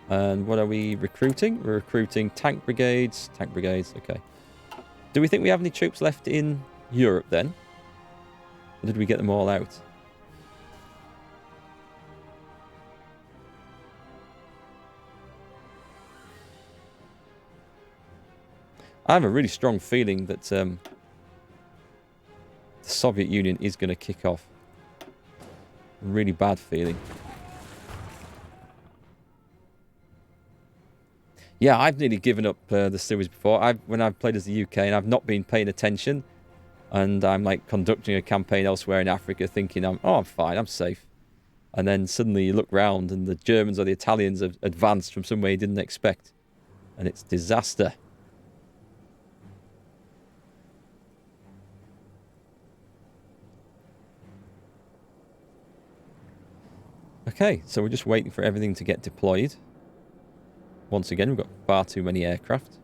And what are we recruiting? We're recruiting tank brigades. Tank brigades, okay. Do we think we have any troops left in Europe then? Or did we get them all out? I have a really strong feeling that the Soviet Union is going to kick off. Really bad feeling. Yeah, I've nearly given up the series before. When I've played as the UK and I've not been paying attention, and I'm like conducting a campaign elsewhere in Africa, thinking I'm fine, I'm safe, and then suddenly you look round and the Germans or the Italians have advanced from somewhere you didn't expect, and it's disaster. Okay, so we're just waiting for everything to get deployed. Once again, we've got far too many aircraft.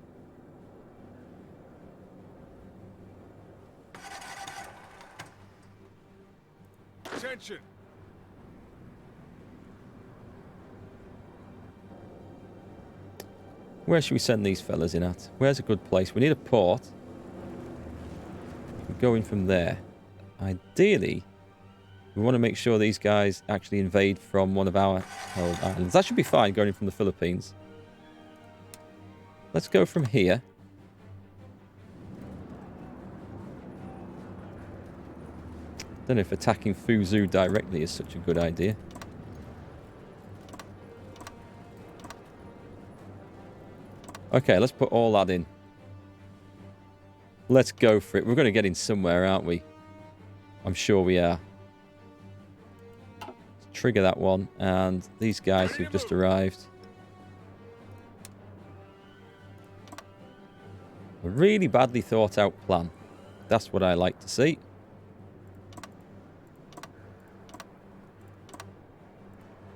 Attention. Where should we send these fellas in at? Where's a good place? We need a port. We're going from there. Ideally, we want to make sure these guys actually invade from one of our held islands. That should be fine, going in from the Philippines. Let's go from here. Don't know if attacking Fuzhou directly is such a good idea. Okay, let's put all that in. Let's go for it. We're going to get in somewhere, aren't we? I'm sure we are. Let's trigger that one. And these guys who've just arrived. A really badly thought out plan. That's what I like to see.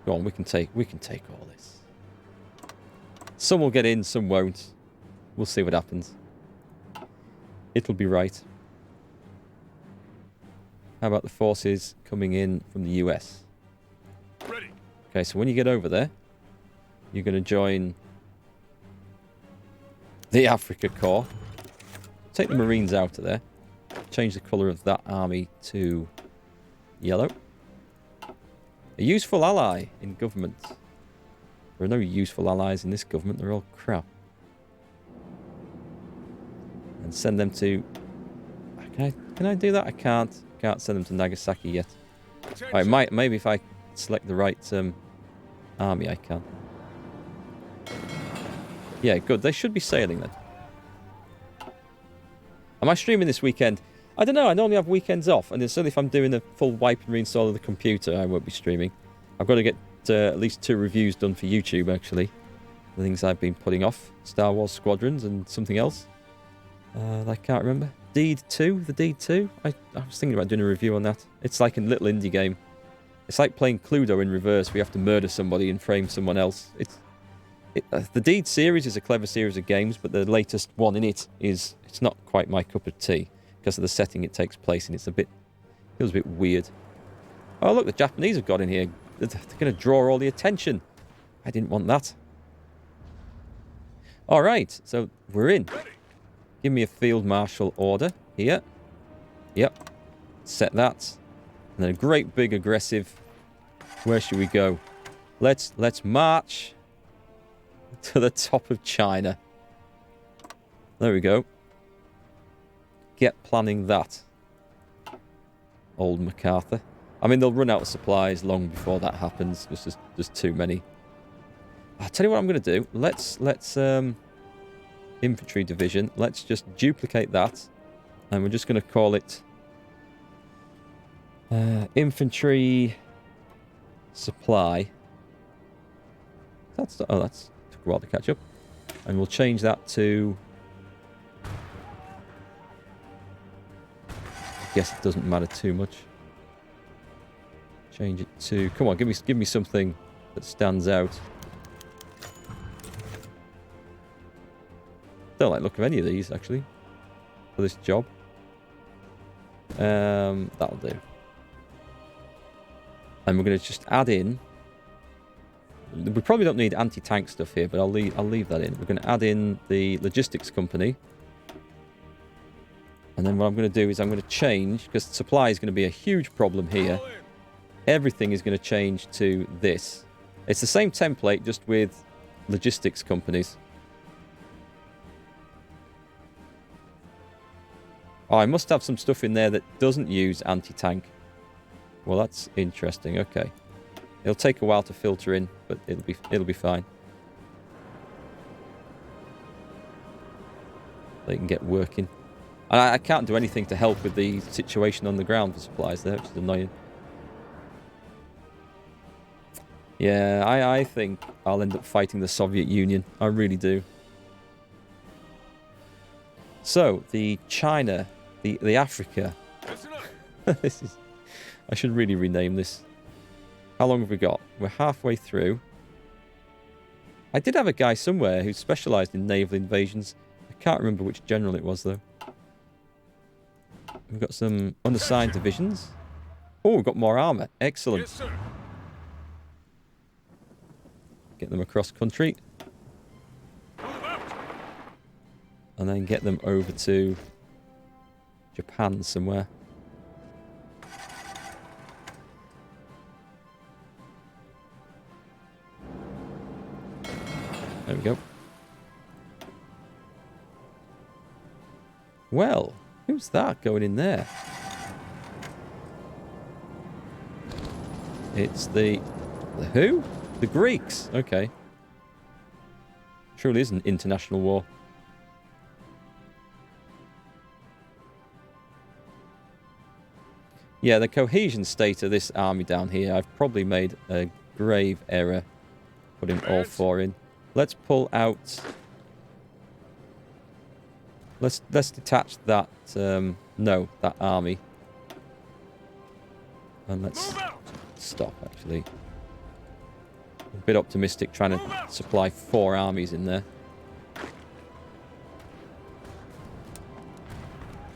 Go on, we can take all this. Some will get in, some won't. We'll see what happens. It'll be right. How about the forces coming in from the US? Ready. Okay, so when you get over there, you're going to join the Africa Corps. Take the Marines out of there. Change the colour of that army to yellow. A useful ally in government. There are no useful allies in this government. They're all crap. And send them to... Can I do that? I can't. Can't send them to Nagasaki yet. Right, maybe if I select the right army, I can. Yeah, good. They should be sailing then. Am I streaming this weekend? I don't know. I normally have weekends off. And certainly if I'm doing a full wipe and reinstall of the computer, I won't be streaming. I've got to get at least 2 reviews done for YouTube, actually. The things I've been putting off. Star Wars Squadrons and something else. I can't remember. Deed 2? The Deed 2? I was thinking about doing a review on that. It's like a little indie game. It's like playing Cluedo in reverse. We have to murder somebody and frame someone else. The Deed series is a clever series of games, but the latest one in it is... It's not quite my cup of tea because of the setting it takes place in. Feels a bit weird. Oh, look, the Japanese have got in here. They're going to draw all the attention. I didn't want that. All right, so we're in. Give me a field marshal order here. Yep. Set that. And then a great big aggressive. Where should we go? Let's march to the top of China. There we go. Get planning that. Old MacArthur. I mean, they'll run out of supplies long before that happens. There's too many. I'll tell you what I'm going to do. Let's infantry division. Let's just duplicate that. And we're just going to call it infantry supply. That's took a while to catch up. And we'll change that to... I guess it doesn't matter too much. Change it to... Come on, give me something that stands out. Don't like the look of any of these, actually, for this job. That'll do. And we're going to just add in We probably don't need anti-tank stuff here, but I'll leave that in. We're going to add in the logistics company. And then what I'm going to do is I'm going to change, because supply is going to be a huge problem here. Fall in. Everything is going to change to this. It's the same template, just with logistics companies. Oh, I must have some stuff in there that doesn't use anti-tank. Well, that's interesting. Okay. It'll take a while to filter in, but it'll be fine. They can get working. And I can't do anything to help with the situation on the ground for supplies there, which is annoying. Yeah, I think I'll end up fighting the Soviet Union. I really do. So, the China, the Africa. Listen up. This is... I should really rename this. How long have we got? We're halfway through. I did have a guy somewhere who specialised in naval invasions. I can't remember which general it was, though. We've got some unassigned divisions. Oh, we've got more armour. Excellent. Yes, sir. Get them across country. Move out. And then get them over to Japan somewhere. There we go. Well, who's that going in there? It's the who? The Greeks. Okay. Truly is an international war. Yeah, the cohesion state of this army down here, I've probably made a grave error putting all four in. Let's pull out... Let's detach that, that army. And let's stop, actually. A bit optimistic trying to supply 4 armies in there.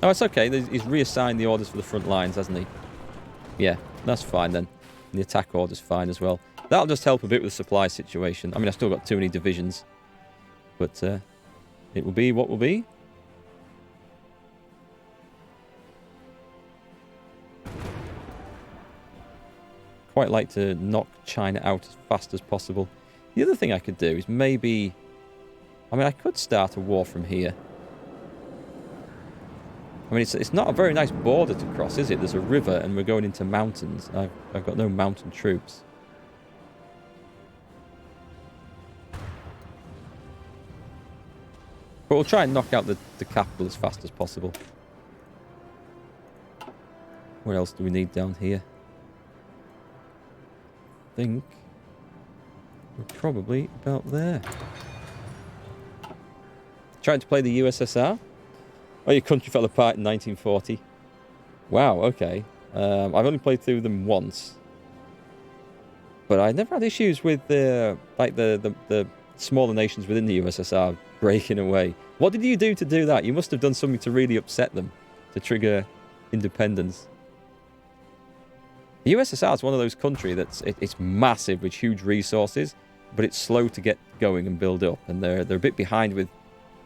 Oh, it's okay. He's reassigned the orders for the front lines, hasn't he? Yeah, that's fine then. And the attack order's fine as well. That'll just help a bit with the supply situation. I mean, I've still got too many divisions. But it will be what will be. Quite like to knock China out as fast as possible. The other thing I could do is maybe... I mean, I could start a war from here. I mean, it's not a very nice border to cross, is it? There's a river and we're going into mountains. I've got no mountain troops. But we'll try and knock out the capital as fast as possible. What else do we need down here? I think we're probably about there. Trying to play the USSR? Oh, your country fell apart in 1940. Wow, okay. I've only played through them once. But I never had issues with the smaller nations within the USSR breaking away. What did you do to do that? You must have done something to really upset them to trigger independence. The USSR is one of those countries it's massive with huge resources, but it's slow to get going and build up, and they're a bit behind with,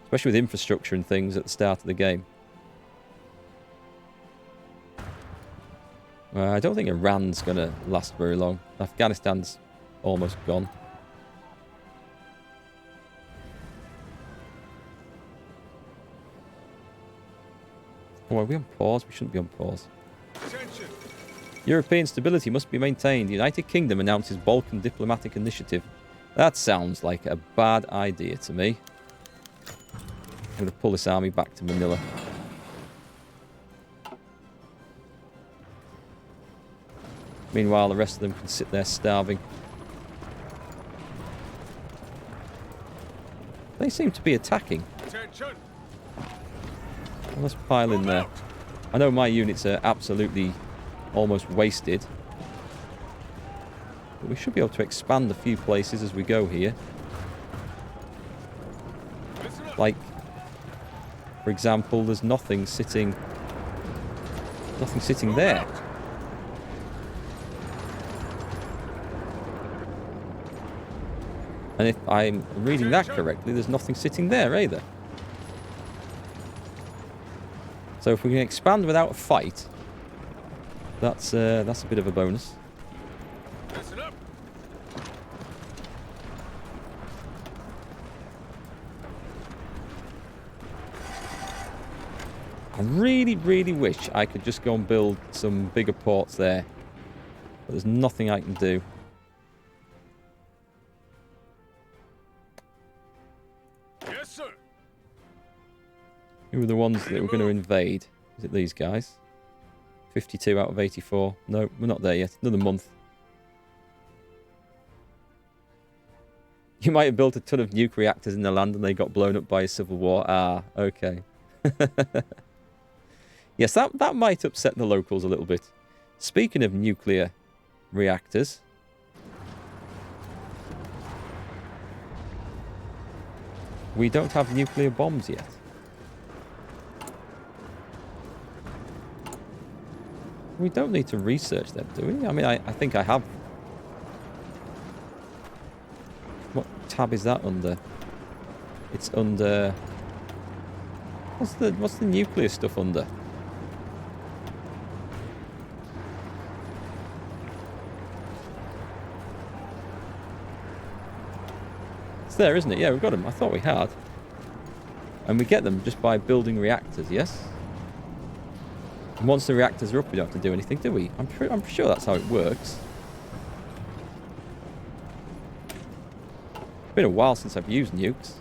especially with infrastructure and things at the start of the game. I don't think Iran's going to last very long. Afghanistan's almost gone. Oh, are we on pause? We shouldn't be on pause. Attention. European stability must be maintained. The United Kingdom announces Balkan diplomatic initiative. That sounds like a bad idea to me. I'm going to pull this army back to Manila. Meanwhile, the rest of them can sit there starving. They seem to be attacking. Attention. Well, let's pile in there. I know my units are absolutely almost wasted. But we should be able to expand a few places as we go here. Like, for example, there's nothing sitting there. And if I'm reading that correctly, there's nothing sitting there either. So if we can expand without a fight, that's a bit of a bonus. Listen up. I really, really wish I could just go and build some bigger ports there. But there's nothing I can do. Yes, sir. Who are the ones that we're going to invade? Is it these guys? 52 out of 84. No, we're not there yet. Another month. You might have built a ton of nuke reactors in the land and they got blown up by a civil war. Ah, okay. Yes, that might upset the locals a little bit. Speaking of nuclear reactors, we don't have nuclear bombs yet. We don't need to research them, do we? I mean, I think I have. What tab is that under? It's under... What's the nuclear stuff under? It's there, isn't it? Yeah, we've got them. I thought we had. And we get them just by building reactors, yes? And once the reactors are up, we don't have to do anything, do we? I'm sure that's how it works. It's been a while since I've used nukes.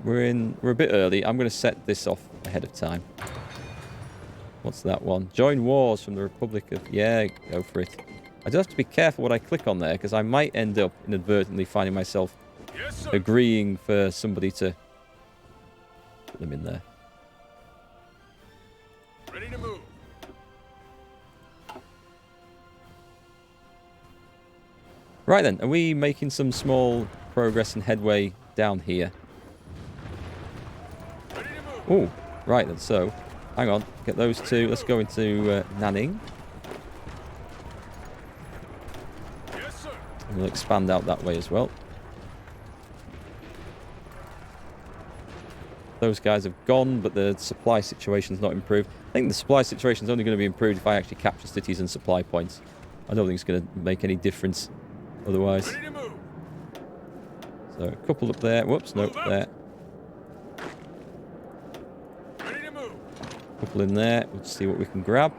We're a bit early. I'm going to set this off ahead of time. What's that one? Join wars from the Republic of... Yeah, go for it. I just have to be careful what I click on there, because I might end up inadvertently finding myself agreeing for somebody to put them in there. Ready to move. Right then, are we making some small progress and headway down here? Ready to move. Oh, right then, so... Hang on, get those two. Let's go into Nanning. Yes, sir. And we'll expand out that way as well. Those guys have gone, but the supply situation's not improved. I think the supply situation's only going to be improved if I actually capture cities and supply points. I don't think it's going to make any difference otherwise. Ready to move. So a couple up there. Whoops, nope, there. Ready to move. Couple in there. We'll see what we can grab.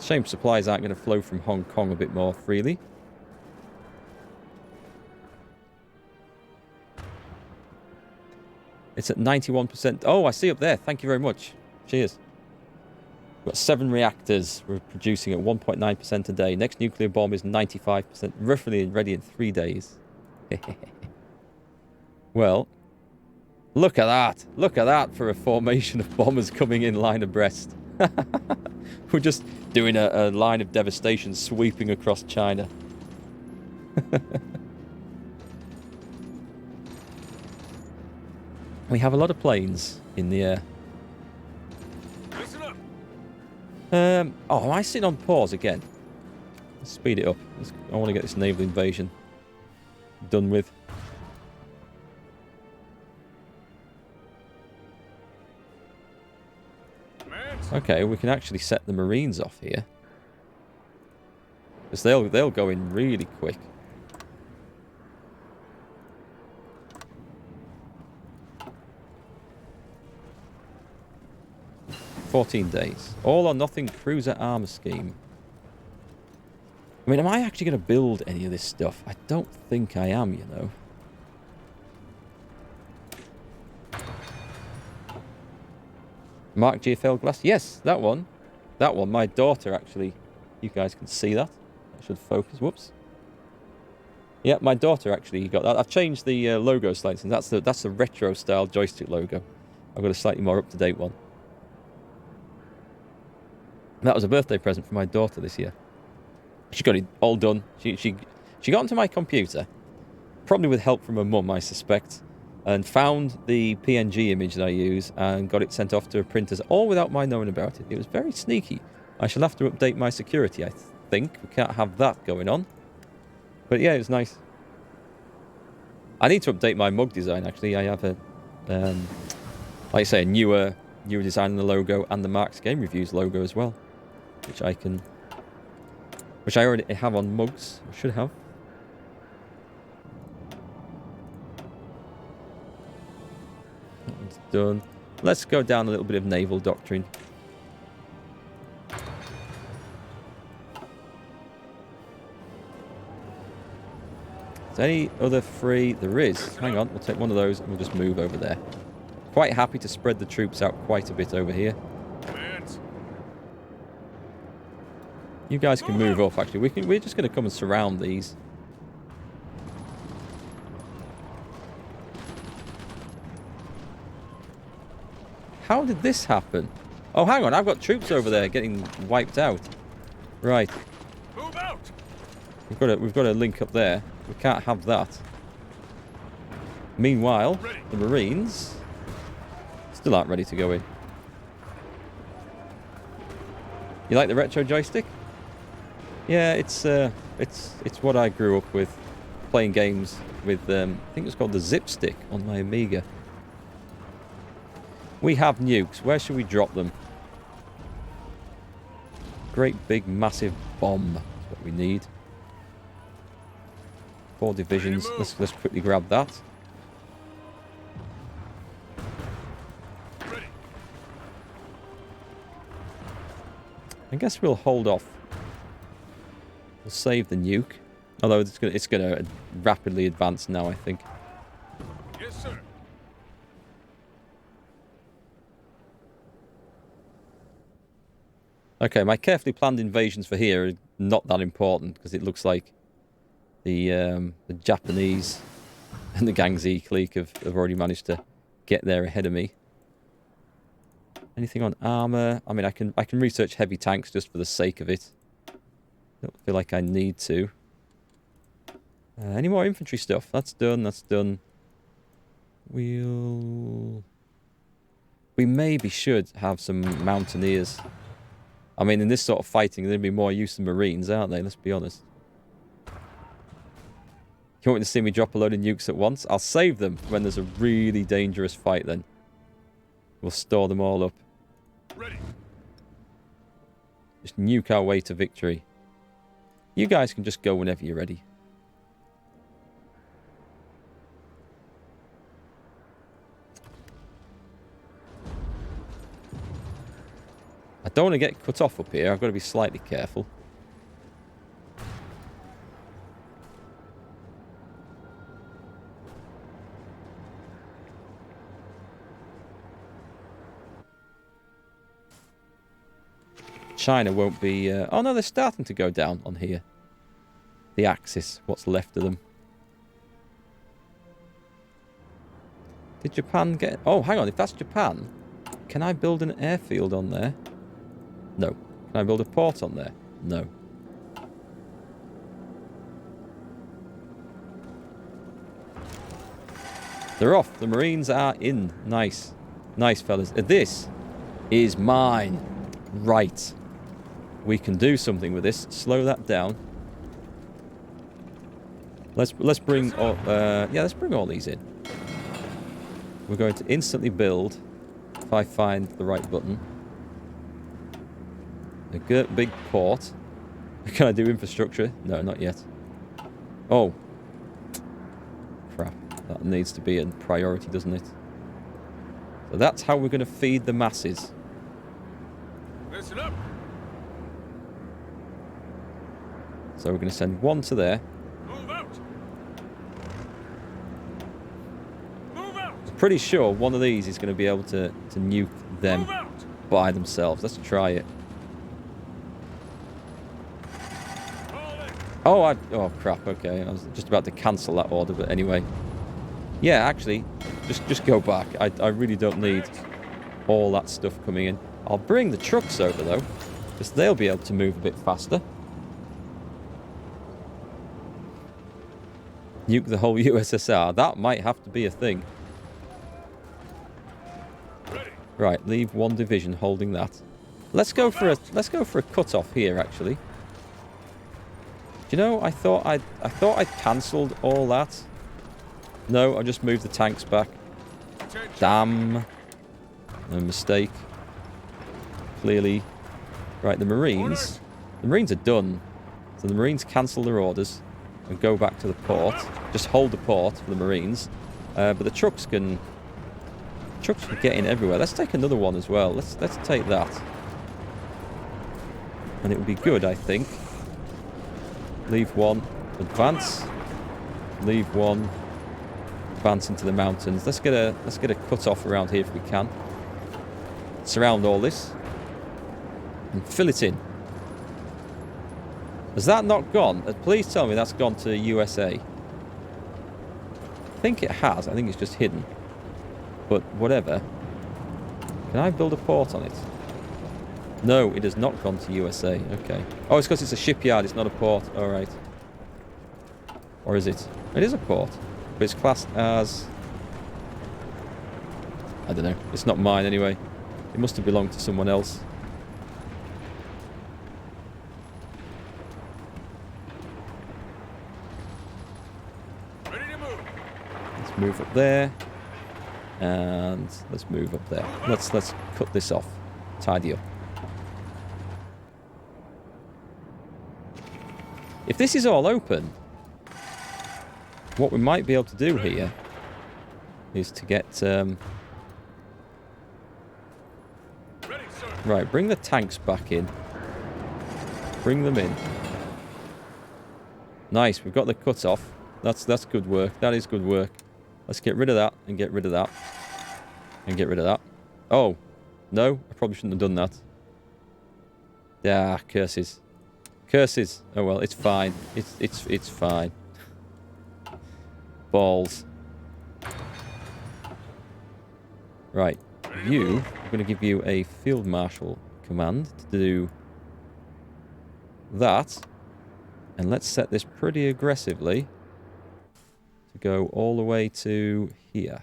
Shame supplies aren't going to flow from Hong Kong a bit more freely. It's at 91%. Oh, I see up there. Thank you very much. Cheers. We've got 7 reactors. We're producing at 1.9% a day. Next nuclear bomb is 95%. Roughly ready in 3 days. Well, look at that. Look at that for a formation of bombers coming in line abreast. We're just doing a line of devastation sweeping across China. We have a lot of planes in the air. Listen up. Oh, am I sitting on pause again? Let's speed it up. I want to get this naval invasion done with. Okay, we can actually set the Marines off here. Because they'll go in really quick. $14 days. All or nothing cruiser armor scheme. I mean, am I actually going to build any of this stuff? I don't think I am, you know. Mark GFL glass. Yes, that one. That one. My daughter actually. You guys can see that. I should focus. Whoops. Yeah, my daughter actually got that. I've changed the logo slightly. That's the retro style joystick logo. I've got a slightly more up to date one. That was a birthday present for my daughter this year. She got it all done. She got onto my computer, probably with help from her mum, I suspect, and found the PNG image that I use and got it sent off to a printers, all without my knowing about it. It was very sneaky. I shall have to update my security, I think. We can't have that going on. But yeah, it was nice. I need to update my mug design, actually. I have a, like I say, a newer design in the logo and the Mark's Game Reviews logo as well. Which I already have on mugs. I should have. That one's done. Let's go down a little bit of naval doctrine. Is there any other free? There is. Hang on, we'll take one of those and we'll just move over there. Quite happy to spread the troops out quite a bit over here. Commands. You guys can move up, actually. We're just going to come and surround these. How did this happen? Oh, hang on. I've got troops over there getting wiped out. Right. Move out. We've got to link up there. We can't have that. Meanwhile, the Marines still aren't ready to go in. You like the retro joystick? Yeah, it's what I grew up with, playing games with. I think it was called the Zip Stick on my Amiga. We have nukes. Where should we drop them? Great big massive bomb. That's what we need. 4 divisions. Let's quickly grab that. Ready. I guess we'll hold off. We'll save the nuke. Although it's gonna rapidly advance now, I think. Yes, sir. Okay, my carefully planned invasions for here are not that important because it looks like the Japanese and the Gangxi clique have already managed to get there ahead of me. Anything on armor? I mean, I can research heavy tanks just for the sake of it. Don't feel like I need to. Any more infantry stuff? That's done. That's done. We maybe should have some mountaineers. I mean, in this sort of fighting, there'd be more use than Marines, aren't they? Let's be honest. You want me to see me drop a load of nukes at once? I'll save them when there's a really dangerous fight then. We'll store them all up. Ready. Just nuke our way to victory. You guys can just go whenever you're ready. I don't want to get cut off up here. I've got to be slightly careful. China won't be... oh no, they're starting to go down on here. The Axis, what's left of them. Did Japan get... oh, hang on, if that's Japan, can I build an airfield on there? No. Can I build a port on there? No. They're off. The Marines are in. Nice. Nice, fellas. This is mine. Right. We can do something with this. Slow that down. Let's bring all, let's bring all these in. We're going to instantly build, if I find the right button, a good big port. Can I do infrastructure? No, not yet. Oh. Crap. That needs to be a priority, doesn't it? So that's how we're going to feed the masses. Listen up. So we're going to send one to there. Move out. Move out. I'm pretty sure one of these is going to be able to nuke them Move out. by themselves. Let's try it. Call in. Oh crap, okay. I was just about to cancel that order, but anyway. Yeah, actually, just go back. I really don't need all that stuff coming in. I'll bring the trucks over, though, because they'll be able to move a bit faster. Nuke the whole USSR. That might have to be a thing. Right, leave one division holding that. Let's go for a cut-off here, actually. Do you know, I thought I'd cancelled all that. No, I just moved the tanks back. Damn. No mistake. Clearly. Right, the Marines. The Marines are done. So the Marines cancel their orders and go back to the port. Just hold the port for the Marines. But the trucks can get in everywhere. Let's take another one as well. Let's take that. And it would be good, I think. Leave one. Advance. Leave one. Advance into the mountains. Let's get a cut off around here if we can. Surround all this. And fill it in. Has that not gone? Please tell me that's gone to USA. I think it has. I think it's just hidden. But whatever. Can I build a port on it? No, it has not gone to USA. Okay. Oh, it's because it's a shipyard. It's not a port. All right. Or is it? It is a port. But it's classed as... I don't know. It's not mine anyway. It must have belonged to someone else. Ready to move. Let's move up there. And let's move up there. Let's cut this off. Tidy up. If this is all open, what we might be able to do here is to get... Ready, sir. Right, bring the tanks back in. Bring them in. Nice, we've got the cut-off. That's good work. That is good work. Let's get rid of that and get rid of that. And get rid of that. Oh, no, I probably shouldn't have done that. Ah, curses. Curses. Oh well, it's fine. It's fine. Balls. Right, you. I'm going to give you a field marshal command to do that, and let's set this pretty aggressively to go all the way to here.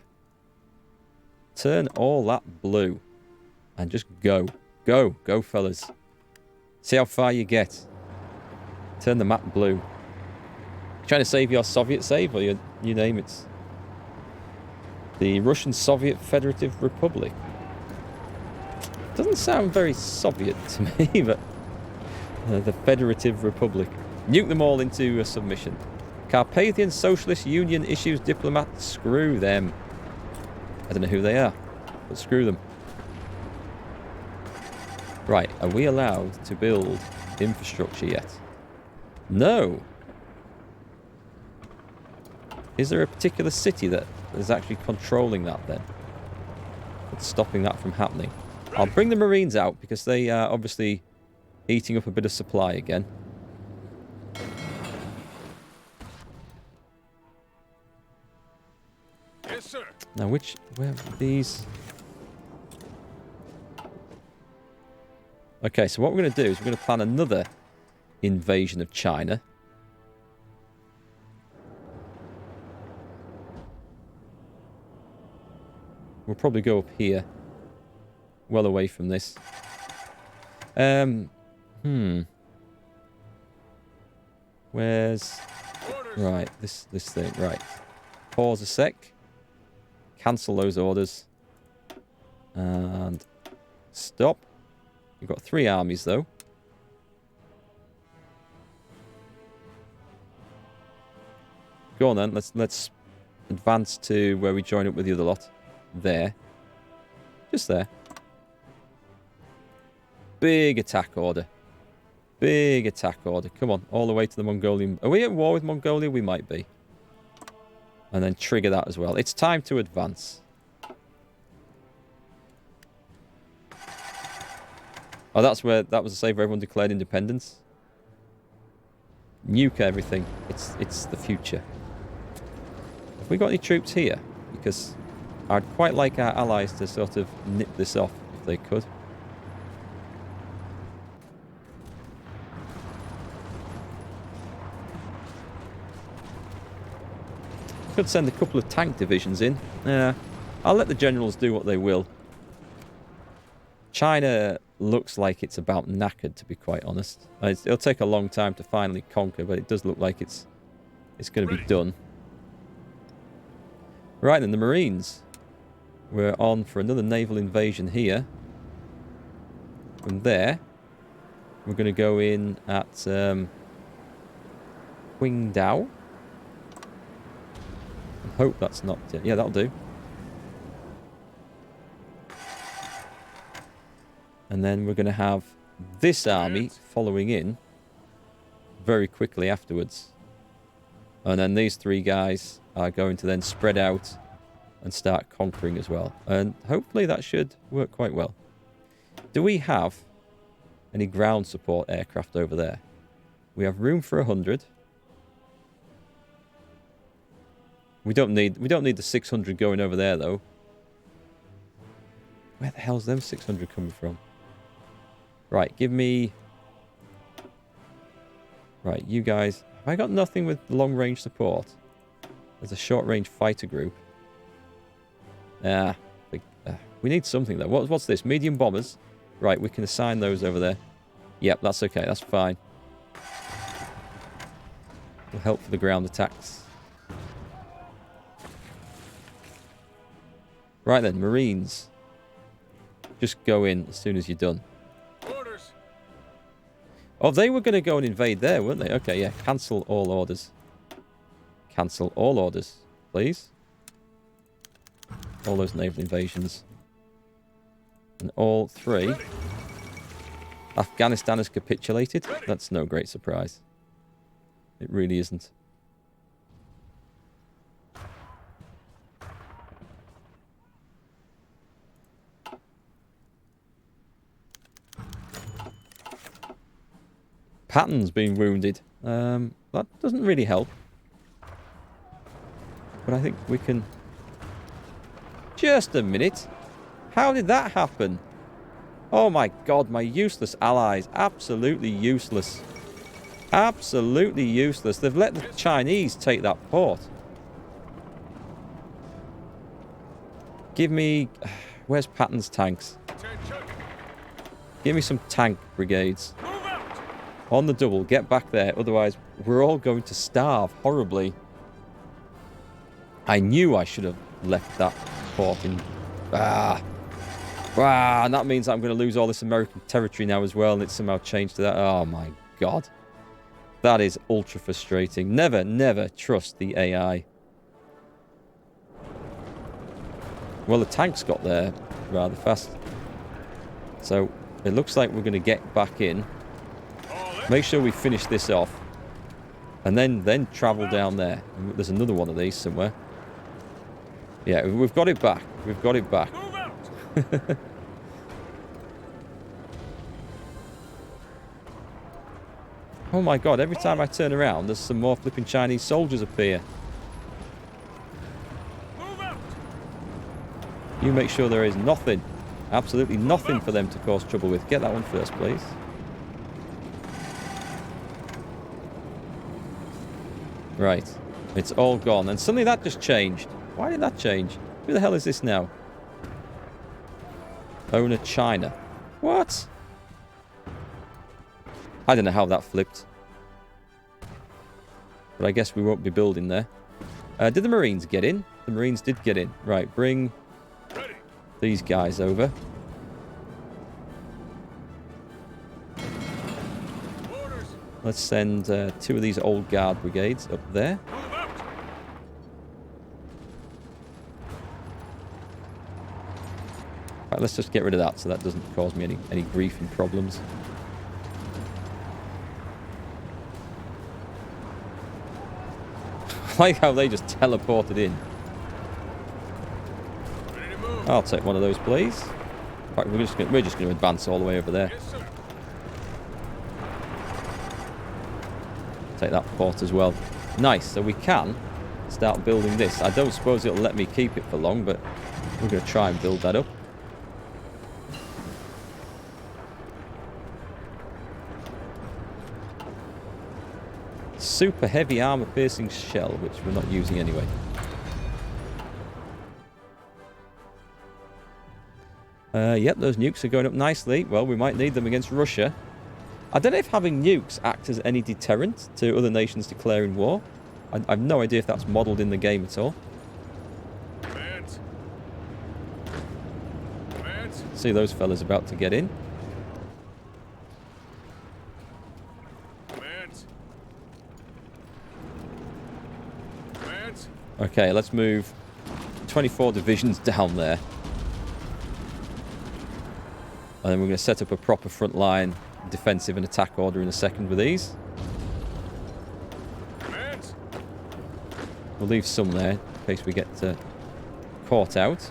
Turn all that blue, and just go, fellas. See how far you get. Turn the map blue. Trying to save your Soviet save, or your name it's the Russian Soviet Federative Republic. Doesn't sound very Soviet to me, but the Federative Republic. Nuke them all into a submission. Carpathian Socialist Union issues diplomat. Screw them. I don't know who they are, but screw them. Right, are we allowed to build infrastructure yet? No. Is there a particular city that is actually controlling that then? That's stopping that from happening. I'll bring the Marines out because they are obviously eating up a bit of supply again. Yes, sir. Now where are these? Okay, so what we're going to do is we're going to plan another invasion of China. We'll probably go up here. Well away from this. Where's... Orders. Right, this thing. Right. Pause a sec. Cancel those orders. And... Stop. We've got 3 armies, though. Go on, then. Let's advance to where we join up with the other lot. There. Just there. Big attack order. Big attack order. Come on, all the way to the Mongolian... Are we at war with Mongolia? We might be. And then trigger that as well. It's time to advance. Oh, that was a save where everyone declared independence. Nuke everything. It's the future. Have we got any troops here? Because I'd quite like our allies to sort of nip this off if they could. Could send a couple of tank divisions in. Yeah, I'll let the generals do what they will. China looks like it's about knackered, to be quite honest. It'll take a long time to finally conquer, but it does look like it's going to be done. Right then, the Marines. We're on for another naval invasion here. From there, we're going to go in at Qingdao. I hope that's not... Yeah, that'll do. And then we're going to have this army following in very quickly afterwards. And then these three guys are going to then spread out and start conquering as well. And hopefully that should work quite well. Do we have any ground support aircraft over there? We have room for 100. We don't need the 600 going over there though. Where the hell's them 600 coming from? Right, give me... Right, you guys... Have I got nothing with long-range support? There's a short-range fighter group. We need something, though. What's this? Medium bombers? Right, we can assign those over there. Yep, that's okay. That's fine. Will help for the ground attacks. Right then, Marines. Just go in as soon as you're done. Orders. Oh, they were going to go and invade there, weren't they? Okay, yeah. Cancel all orders. Cancel all orders, please. All those naval invasions. And all three. Ready. Afghanistan has capitulated. That's no great surprise. It really isn't. Patton's been wounded. That doesn't really help. But I think we can... Just a minute. How did that happen? Oh my god, my useless allies. Absolutely useless. Absolutely useless. They've let the Chinese take that port. Give me... Where's Patton's tanks? Attention. Give me some tank brigades. Move out. On the double, get back there. Otherwise, we're all going to starve horribly. I knew I should have left that port in... and that means I'm going to lose all this American territory now as well, and it's somehow changed to that. Oh my god. That is ultra frustrating. Never, never trust the AI. Well, the tanks got there rather fast. So, it looks like we're going to get back in. Make sure we finish this off. And then travel down there. There's another one of these somewhere. Yeah, we've got it back. We've got it back. Move out. Oh my god, every time I turn around, there's some more flipping Chinese soldiers appear. Move out. You make sure there is nothing, absolutely nothing for them to cause trouble with. Get that one first, please. Right, it's all gone. And suddenly that just changed. Why did that change? Who the hell is this now? Owner China. What? I don't know how that flipped. But I guess we won't be building there. Did the Marines get in? The Marines did get in. Right, bring Ready. these guys over. Orders. Let's send 2 of these old guard brigades up there. Move out. Right, let's just get rid of that so that doesn't cause me any grief and problems. I like how they just teleported in. Ready to move. I'll take one of those, please. Right, we're just going to advance all the way over there. Yes, sir. Take that port as well. Nice. So we can start building this. I don't suppose it'll let me keep it for long, but we're going to try and build that up. Super heavy armor piercing shell, which we're not using anyway. Yep, those nukes are going up nicely. Well, we might need them against Russia. I don't know if having nukes acts as any deterrent to other nations declaring war. I've no idea if that's modelled in the game at all. Commands. Commands. See those fellas about to get in. Commands. Commands. Okay, let's move 24 divisions down there. And then we're going to set up a proper front line, defensive and attack order in a second with these. Commands. We'll leave some there in case we get caught out.